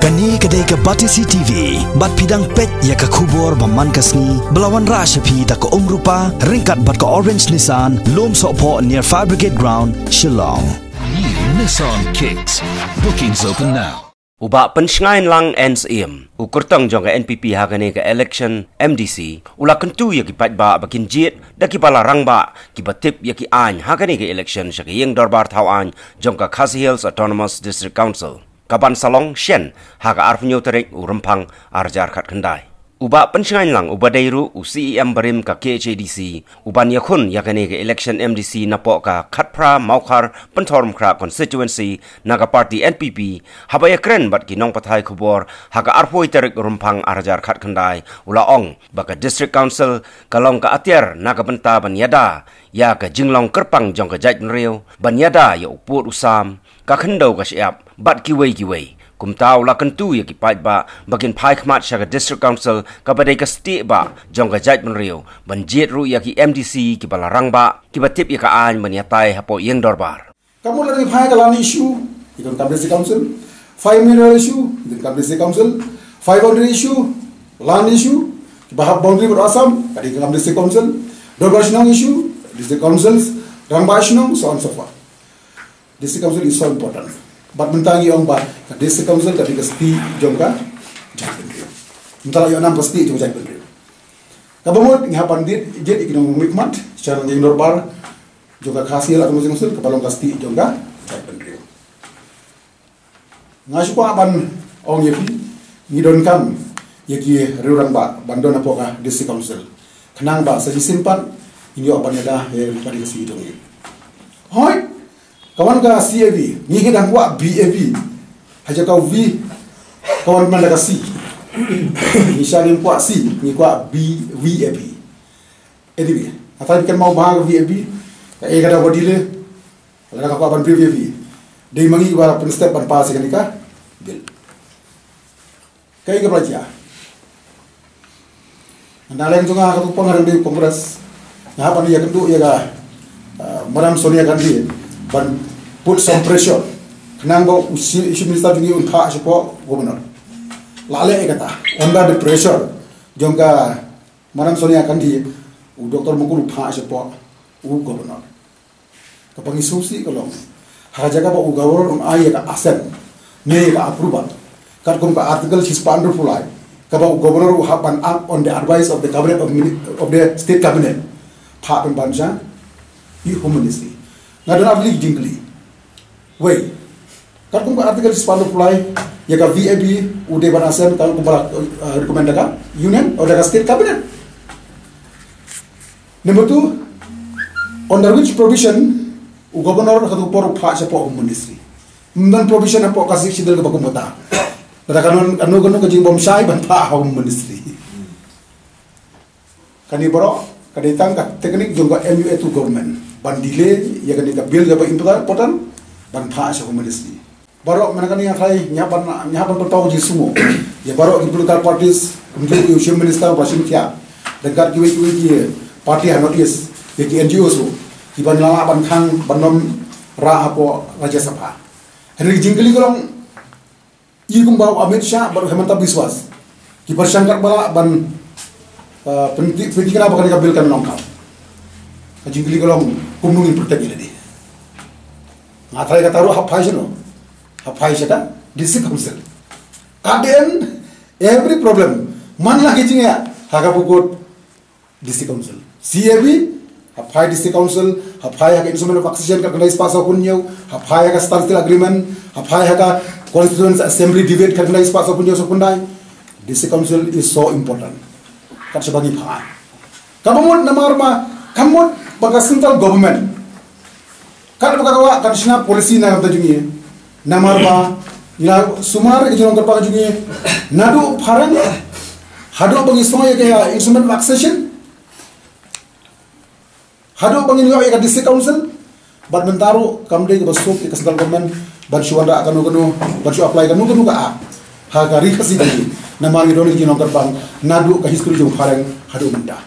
Kani kedai ke Batisi TV, bat pidang pet ya ke kubur baman kasni, belawan rashapi tak ke rupa, ringkat bat ke orange Nissan, lom sokpo near Fire Brigade Ground, Shillong. New Nissan Kicks. Bookings open now. Uba Pyngshngaiñ lang NSM. Ukurtang jong ke NPP hagane ke election MDC. Ula Kyntu ya ki Paidbah bakin Jied da ki balarang ba ki batip ya ki Añ hagane ke election syaki yang dorbar tau Añ jong ke Khasi Hills Autonomous District Council. Kaban salong Shen haga arfnyo terik urempang arjar kat kendai. Uba Pyngshngaiñ lang uba dairu UCEM barim ka KHADC uban yakun yakane ke election MDC napok ka khatpra maukar pentorm kra constituency naga party NPP habaya kren bat kinong pathai khubor haga arpoi terik rumpang arjar khat khandai ula ong baka district council kalong ka atiar naga benta banyada ya ka jinglong kerpang jong ka Jied riu banyada ya uput usam ka khendau ka siap bat kiwei kumtau la Kyntu ya ki Paidbah bakin pai khmat syaga district council ka badai ka stik ba jong ka Jied riu ban Jied ru ya ki MDC ki balarang ba ki batip ya ka Añ baniatai hapo yeng dorbar. Kamu lagi pai kalan issue ikon ka district council 5 mineral issue ikon ka district council 500 issue land issue ki bahab boundary ber Assam kadi ka district council dorbar shnong issue district councils rangba shnong so on so forth. District council is so important. Bat mentangi orang bat ke district council kadi ke sti jongka Jied riu. Mentala yo nam pasti jong Jied riu. Kabamut ngapan dit Jied ikinong mikmat secara nging dorbar jongka Khasi Hills Autonomous Council kepalong ka sti jongka Jied riu. Ngasupa ban ong yepi ngidon kam yeki riu rangba bandon apo ka district council. Kenang ba sa simpan ini apan ada kadi ke sti jong. Hoi kawan ka CAV, ni kita buat BAV, haja kau V, kawan mana ka C, ni syalin buat C, ni buat VAV. Jadi, atau kita mau bahang VAV, kata body le, kalau kau akan VAV, dia mangi bara penstep ban pas sekali ka, bil. Kaya ke belajar. Anda lain juga aku pengarang di kongres, ngapa ni ya Kyntu ya ka, Madam Sonia Gandhi. Ban put some pressure kenang bo isu minister jungi untha sipo governor lale kata under the pressure jongka Madam Sonia Gandhi Dr. Mukul pha sipo governor kapang isusi kolong hajaga bo governor ai ka asen ne ka approval kat kum ka article hispando fulai ka bo governor who happen up on the advice of the cabinet of the state cabinet pha pen banja you humanism ngadon abli jingli wei kat kum artikel hispando fulai ya ka VAB ude ban asen kan kum recommend ka union or the state cabinet. Number 2, under which provision governor hadu por pha sa po ministry mdan provision apo kasik sidel ka bakumota pada kanon anu ka jing bom sai ban pha home ministry kani boro kaditang ka teknik jongga MUA to government ban delay ya kan ka bill ga important ban pha sa ministry baro manakani athai nyapan patau ji sumo ya baro political parties untuk ushe minister basim kya dekat kiwi party hanotis ya ki NGOs ki ban lama ban khang banom ra apo Rajya Sabha henry jingli golong i kumbau Amit Shah baru Hemanta Biswas ki persangkat bala ban penting apa kan bil kan longkap jingli golong kumnungin protek ini ngatai kata ru hapai seta district council kaden every problem man lagi jinga haga pukut district council CAB hapai district council hapai haga instrument of accession ka kanai spasa kunyo hapai haga standstill agreement hapai haga constituent assembly debate ka kanai spasa kunyo sekundai district council is so important kat sebagai pha kamut namarma kamut baka central government kan baka kan sina policy na kata jungi namarma ila sumar ke jong kerpa jungi nadu pharang hadu bagi soya ke instrument of accession hadu bagi yo ka district council bat mentaru kamde ke basuk ke central government ban suara akan ban su apply kan ka ha ka rikasi namari doni jong kerpa nadu ka history jong pharang hadu menda